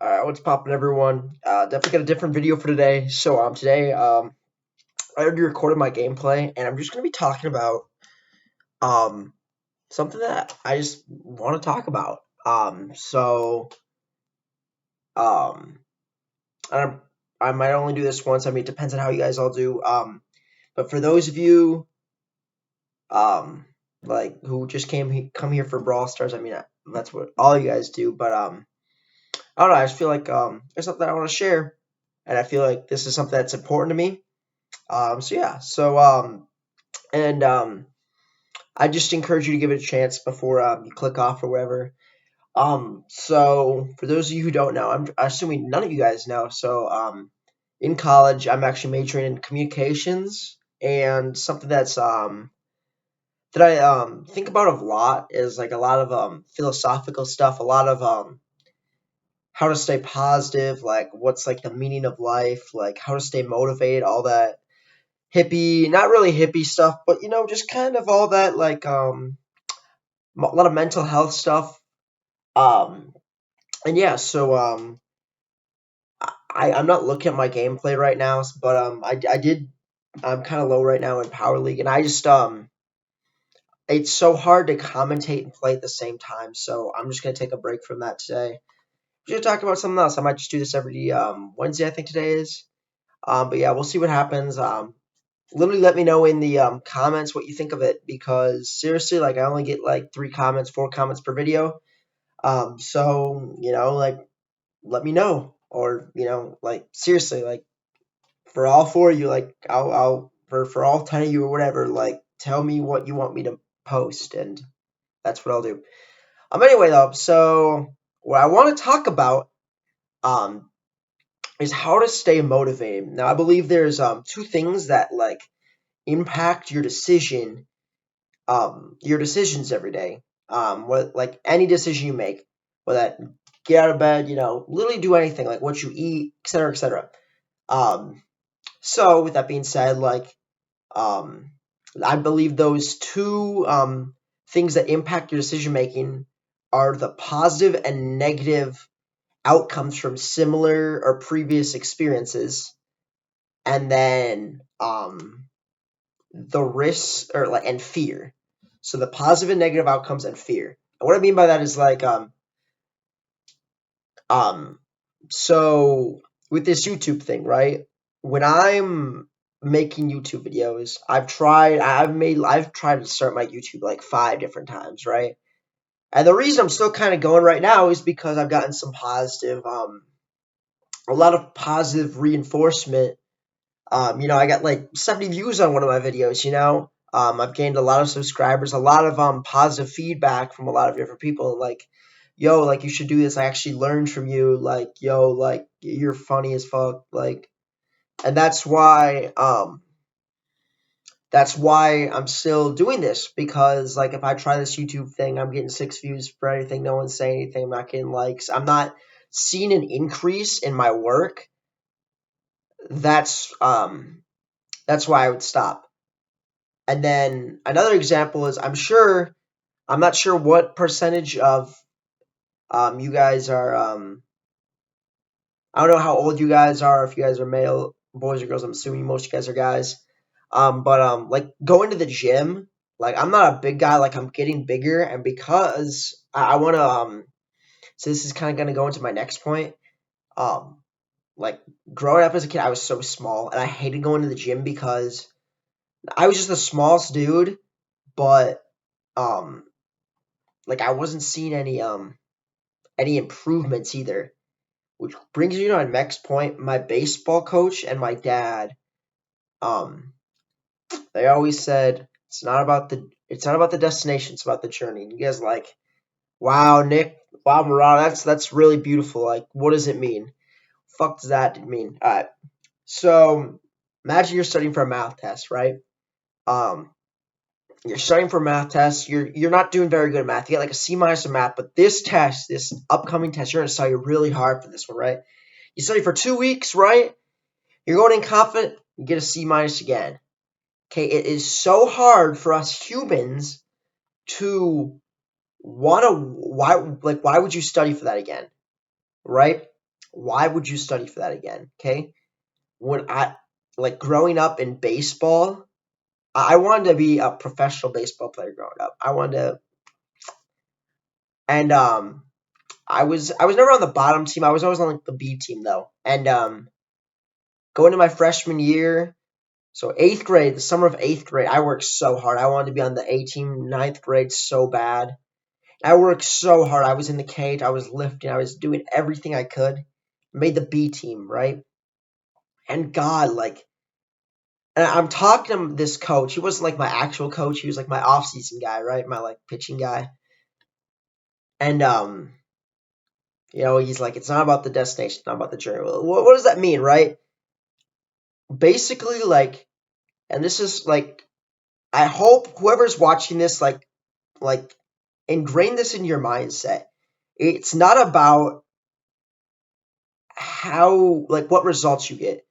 What's poppin', everyone? Definitely got a different video for today. So today I already recorded my gameplay, and I'm just gonna be talking about um something that I just want to talk about. Um I I might only do this once. I mean, it depends on how you guys all do. But for those of you um like who just come here for Brawl Stars, I mean that's what all you guys do. But I don't know. I just feel like there's something I want to share, and I feel like this is something that's important to me. So yeah, so and I just encourage you to give it a chance before you click off or whatever. So for those of you who don't know, I'm assuming none of you guys know. So in college, I'm actually majoring in communications, and something that I think about a lot is like a lot of philosophical stuff, a lot of how to stay positive, like what's like the meaning of life, like how to stay motivated, all that hippie, not really hippie stuff, but just kind of all that like a lot of mental health stuff. Um, and yeah, so I'm not looking at my gameplay right now, but I did. I'm kind of low right now in Powerleague, and I just it's so hard to commentate and play at the same time. So I'm just gonna take a break from that today. We're gonna talk about something else. I might just do this every Wednesday. I think today is. But yeah, we'll see what happens. Literally let me know in the comments what you think of it, because seriously, like I only get like 3 comments, 4 comments per video. So like let me know, or like seriously, like for all 4 of you, like I'll for all 10 of you or whatever, like tell me what you want me to post, and that's what I'll do. Anyway though, so what I want to talk about um is how to stay motivated. Now I believe there's 2 things that like impact your decisions every day. What like any decision you make, whether that get out of bed, literally do anything, like what you eat, etc., etc. Um, so with that being said, like um, I believe those 2 things that impact your decision making are the positive and negative outcomes from similar or previous experiences, and then the risks or like and fear. So the positive and negative outcomes and fear. And what I mean by that is like um so with this YouTube thing, right? When I'm making YouTube videos, I've tried to start my YouTube like 5 different times, right? And the reason I'm still kind of going right now is because I've gotten some positive a lot of positive reinforcement. I got like 70 views on one of my videos. I've gained a lot of subscribers, a lot of positive feedback from a lot of different people. Like, yo, like you should do this. I actually learned from you. Like, yo, like you're funny as fuck. Like, and that's why I'm still doing this, because like if I try this YouTube thing, I'm getting 6 views for anything. No one's saying anything. I'm not getting likes. I'm not seeing an increase in my work. That's um that's why I would stop. And then another example is I'm not sure what percentage of you guys are I don't know how old you guys are, if you guys are male, boys or girls. I'm assuming most of you guys are guys. But like going to the gym, like I'm not a big guy, like I'm getting bigger, and because I want to so this is kind of going to go into my next point. Um like growing up as a kid, I was so small and I hated going to the gym because I was just the smallest dude, but um like I wasn't seeing any improvements either. Which brings me to my next point. My baseball coach and my dad, um, they always said it's not about the destination, it's about the journey. And you guys like, wow, Nick, wow, Murad, that's really beautiful. Like, what does it mean? Fuck does that mean? Alright. So imagine you're studying for a math test, right? Um, you're studying for a math test. You're not doing very good at math. You get like a C minus in math, but this upcoming test, you're gonna study really hard for this one, right? You study for 2 weeks, right? You're going in confident, you get a C minus again. Okay, it is so hard for us humans to why would you study for that again, right? why would you study for that again? Okay, when I like growing up in baseball, I wanted to be a professional baseball player growing up. I wanted to, and I was never on the bottom team. I was always on like the B team though. And going to my freshman year, so eighth grade, the summer of eighth grade, I worked so hard. I wanted to be on the A team, ninth grade so bad. I worked so hard. I was in the cage. I was lifting. I was doing everything I could. Made the B team, right? And God, like, and I'm talking to this coach. He wasn't like my actual coach. He was like my off-season guy, right? My like pitching guy. And he's like, it's not about the destination, it's not about the journey. Well, what does that mean, right? Basically, like, and this is like, I hope whoever's watching this, like, ingrain this in your mindset. It's not about how, like, what results you get.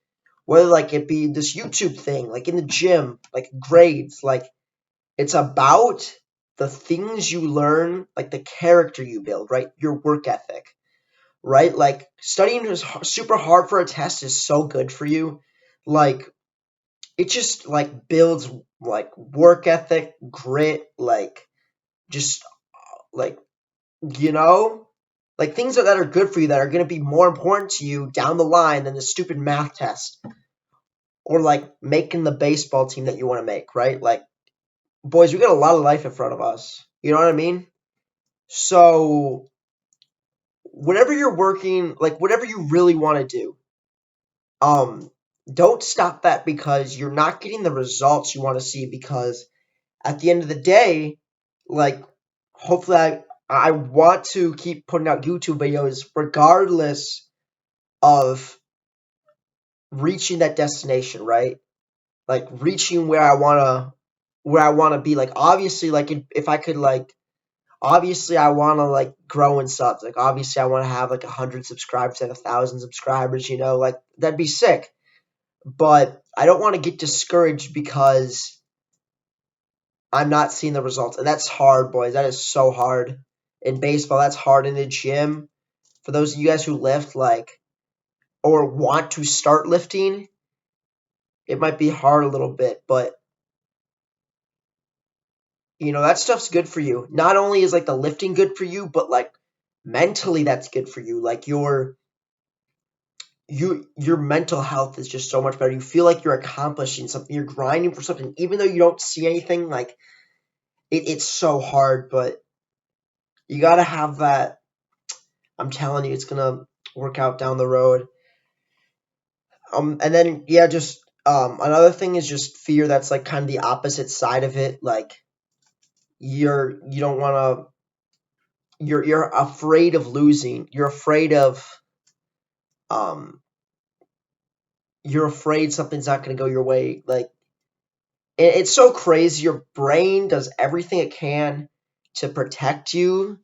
Whether, like, it be this YouTube thing, like, in the gym, like, grades, like, it's about the things you learn, like, the character you build, right? Your work ethic, right? Like, studying super hard for a test is so good for you. Like, it just, like, builds, like, work ethic, grit, like, just, like, you know? Like, things that are good for you that are going to be more important to you down the line than the stupid math test. Or, like, making the baseball team that you want to make, right? Like, boys, we got a lot of life in front of us. You know what I mean? So, whatever you're working, like, whatever you really want to do, um, don't stop that because you're not getting the results you want to see, because at the end of the day, like, hopefully I want to keep putting out YouTube videos regardless of reaching that destination, right? Like, reaching where I wanna be. Like, obviously, like, if I could, like, obviously I wanna, like, grow in subs. Like, obviously I wanna have like 100 subscribers and 1,000 subscribers. Like, that'd be sick. But I don't want to get discouraged because I'm not seeing the results. And that's hard, boys. That is so hard. In baseball, that's hard. In the gym, for those of you guys who lift, like, or want to start lifting, it might be hard a little bit, but that stuff's good for you. Not only is like the lifting good for you, but like mentally that's good for you. Like your mental health is just so much better. You feel like you're accomplishing something, you're grinding for something, even though you don't see anything. Like, it's so hard, but you gotta have that. I'm telling you, it's gonna work out down the road. And then yeah, just another thing is just fear. That's like kind of the opposite side of it. Like, you don't want to. You're afraid of losing. Um you're afraid something's not going to go your way. Like, it's so crazy. Your brain does everything it can to protect you,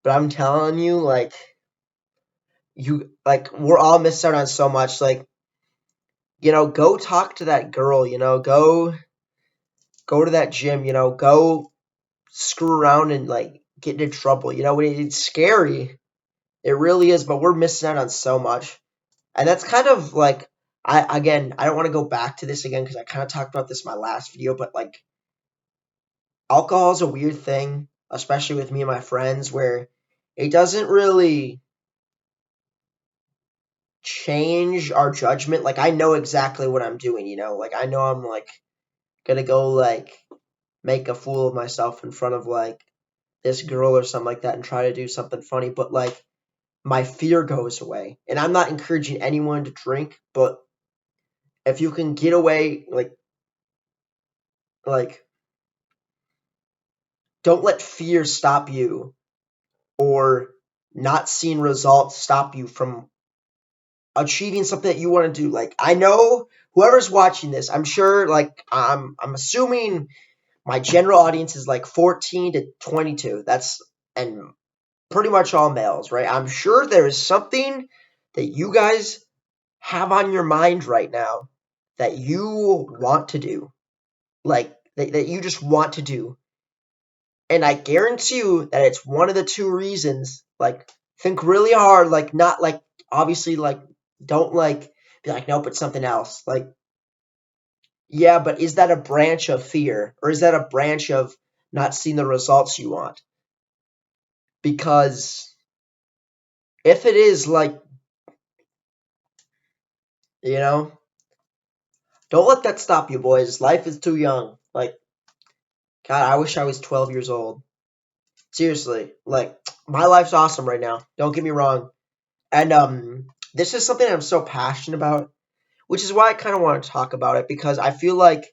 but I'm telling you, like, we're all missing out on so much. Like, go talk to that girl. Go to that gym. Go screw around and like get into trouble. It's scary. It really is, but we're missing out on so much. And that's kind of like, I don't want to go back to this again because I kind of talked about this in my last video, but like, alcohol is a weird thing, especially with me and my friends, where it doesn't really change our judgment. Like, I know exactly what I'm doing, like, I know I'm like gonna go like make a fool of myself in front of like this girl or something like that and try to do something funny, but like my fear goes away. And I'm not encouraging anyone to drink, but if you can get away, like don't let fear stop you, or not seeing results stop you from achieving something that you want to do. Like, I know whoever's watching this, I'm sure, like, I'm assuming my general audience is like 14 to 22. That's, and pretty much all males, right? I'm sure there is something that you guys have on your mind right now that you want to do. Like, that you just want to do. And I guarantee you that it's one of the two reasons. Like, think really hard, like, not like obviously, like, don't, like, be like, nope, it's something else. Like, yeah, but is that a branch of fear? Or is that a branch of not seeing the results you want? Because if it is, like, you know, don't let that stop you, boys. Life is too young. Like, God, I wish I was 12 years old. Seriously, like, my life's awesome right now. Don't get me wrong. And this is something I'm so passionate about, which is why I kind of want to talk about it, because I feel like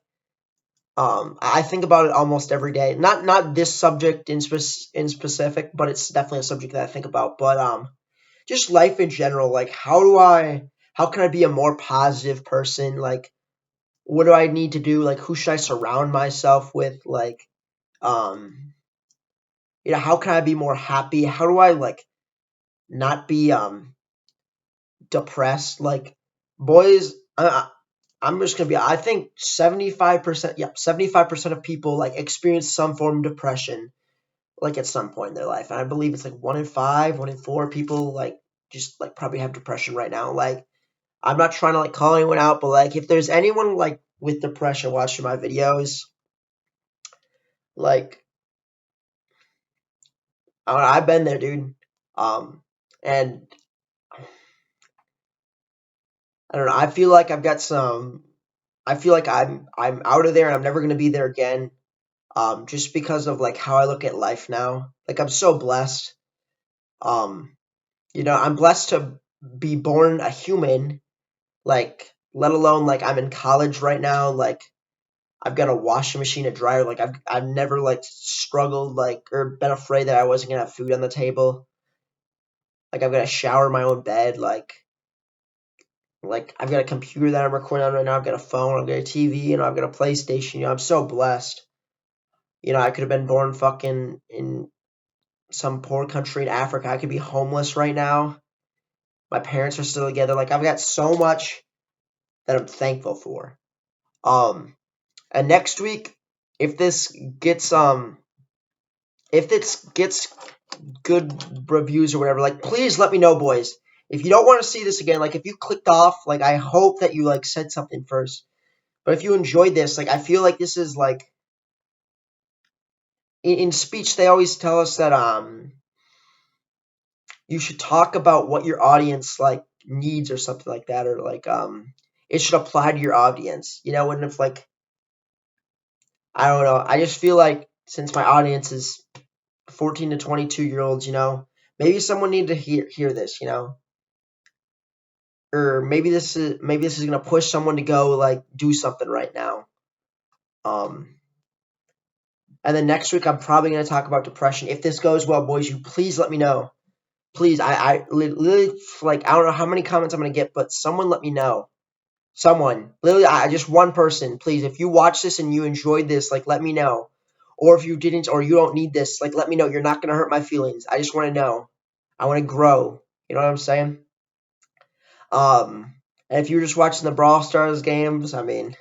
I think about it almost every day. Not this subject in specific, but it's definitely a subject that I think about. But just life in general. Like, how can I be a more positive person? Like, what do I need to do? Like, who should I surround myself with? Like, um, how can I be more happy? How do I, like, not be depressed? Like, boys, I'm just gonna be. I think 75%. Yep, 75% of people like experience some form of depression, like at some point in their life. And I believe it's like 1 in 5, 1 in 4 people like just like probably have depression right now. Like, I'm not trying to like call anyone out, but like if there's anyone like with depression watching my videos, like I've been there, dude. And I don't know. I feel like I've got some. I feel like I'm out of there, and I'm never gonna be there again. Just because of like how I look at life now. Like, I'm so blessed. Um, I'm blessed to be born a human. Like, let alone like I'm in college right now. Like, I've got a washing machine, a dryer. Like, I've never like struggled like or been afraid that I wasn't gonna have food on the table. Like, I've got a shower in my own bed. Like I've got a computer that I'm recording on right now. I've got a phone. I've got a TV. I've got a PlayStation. I'm so blessed. I could have been born fucking in some poor country in Africa. I could be homeless right now. My parents are still together. Like, I've got so much that I'm thankful for. Um, and next week, if this gets good reviews or whatever, like, please let me know, boys. If you don't want to see this again, like, if you clicked off, like, I hope that you like said something first. But if you enjoyed this, like, I feel like this is like in speech they always tell us that you should talk about what your audience like needs or something like that, or like it should apply to your audience, and if like I don't know, I just feel like since my audience is 14 to 22-year-olds, maybe someone needed to hear this, or maybe this is gonna push someone to go like do something right now. um and then next week I'm probably gonna talk about depression. If this goes well, boys, you please let me know. Please, I literally, like, I don't know how many comments I'm gonna get, but someone let me know. Someone, literally, just one person, please. If you watch this and you enjoyed this, like, let me know. Or if you didn't, or you don't need this, like, let me know. You're not gonna hurt my feelings. I just want to know. I want to grow. You know what I'm saying? Um, and if you're just watching the Brawl Stars games, I mean,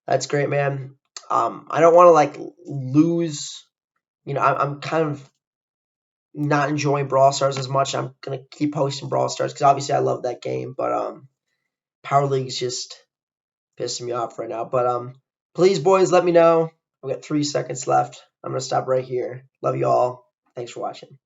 that's great, man. I don't want to like lose. I'm kind of not enjoying Brawl Stars as much. I'm gonna keep posting Brawl Stars because obviously I love that game, but Powerleague's just pissing me off right now. But please, boys, let me know. I've got 3 seconds left. I'm gonna stop right here. Love you all. Thanks for watching.